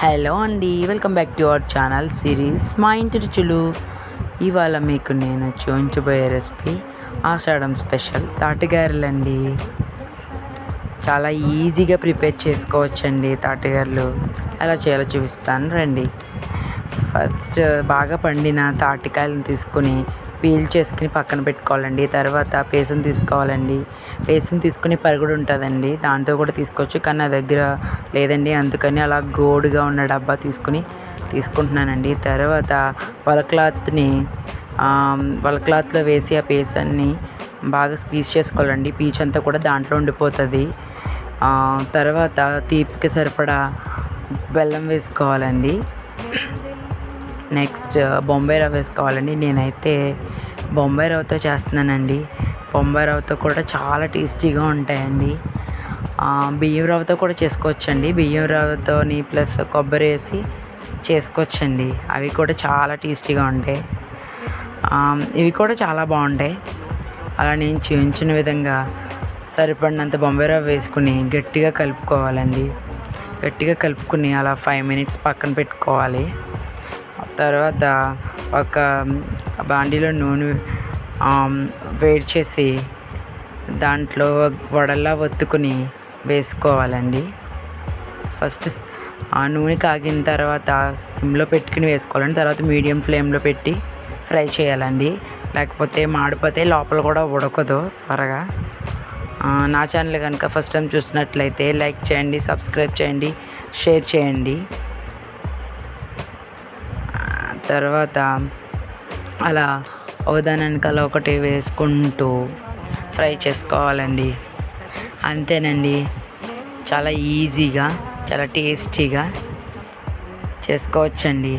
Hello అండి, welcome back to our channel series మా ఇంటి రుచులు. ఇవాళ మీకు నేను చూపించబోయే రెసిపీ ఆషాఢం స్పెషల్ తాటిగారెలండి. చాలా ఈజీగా ప్రిపేర్ చేసుకోవచ్చండి తాటిగారెలు. ఎలా చేయాలో చూపిస్తాను రండి. ఫస్ట్ బాగా పండిన తాటికాయలను తీసుకొని పీల్ చేసుకుని పక్కన పెట్టుకోవాలండి. తర్వాత పేసం తీసుకోవాలండి. పేసం తీసుకుని పరుగుడు ఉంటుందండి, దాంతో కూడా తీసుకోవచ్చు, కానీ నా దగ్గర లేదండి, అందుకని అలా గోడుగా ఉన్న డబ్బా తీసుకుంటున్నానండి. తర్వాత క్లాత్లో వేసి ఆ పేసాన్ని బాగా స్క్వీజ్ చేసుకోవాలండి. పీచ్ అంతా కూడా దాంట్లో ఉండిపోతుంది. తర్వాత తీపికి సరిపడా బెల్లం వేసుకోవాలండి. నెక్స్ట్ బొంబాయి రవ్వ వేసుకోవాలండి. నేనైతే బొంబాయి రవ్వతో చేస్తున్నానండి. బొంబాయి రవ్వతో కూడా చాలా టేస్టీగా ఉంటాయండి. బియ్యం రవ్వతో కూడా చేసుకోవచ్చండి. బియ్యం రవ్వతోని ప్లస్ కొబ్బరి వేసి చేసుకోవచ్చండి. అవి కూడా చాలా టేస్టీగా ఉంటాయి. ఇవి కూడా చాలా బాగుంటాయి. అలా నేను చూపించిన విధంగా సరిపడినంత బొంబాయి రవ్వ వేసుకుని గట్టిగా కలుపుకోవాలండి. గట్టిగా కలుపుకుని అలా 5 minutes పక్కన పెట్టుకోవాలి. తర్వాత ఒక బాండీలో నూనె వేడి చేసి దాంట్లో వడల్లా ఒత్తుకుని వేసుకోవాలండి. ఫస్ట్ ఆ నూనె కాగిన తర్వాత సిమ్లో పెట్టుకుని వేసుకోవాలండి. తర్వాత మీడియం ఫ్లేమ్లో పెట్టి ఫ్రై చేయాలండి, లేకపోతే మాడిపోతే లోపల కూడా ఉడకదు త్వరగా. నా ఛానల్ కనుక ఫస్ట్ టైం చూసినట్లయితే లైక్ చేయండి, సబ్స్క్రైబ్ చేయండి, షేర్ చేయండి. తర్వాత అలా ఒకదాని వెనకాల ఒకటి వేసుకుంటూ ఫ్రై చేసుకోవాలండి. అంతేనండి, చాలా ఈజీగా చాలా టేస్టీగా చేసుకోవచ్చండి.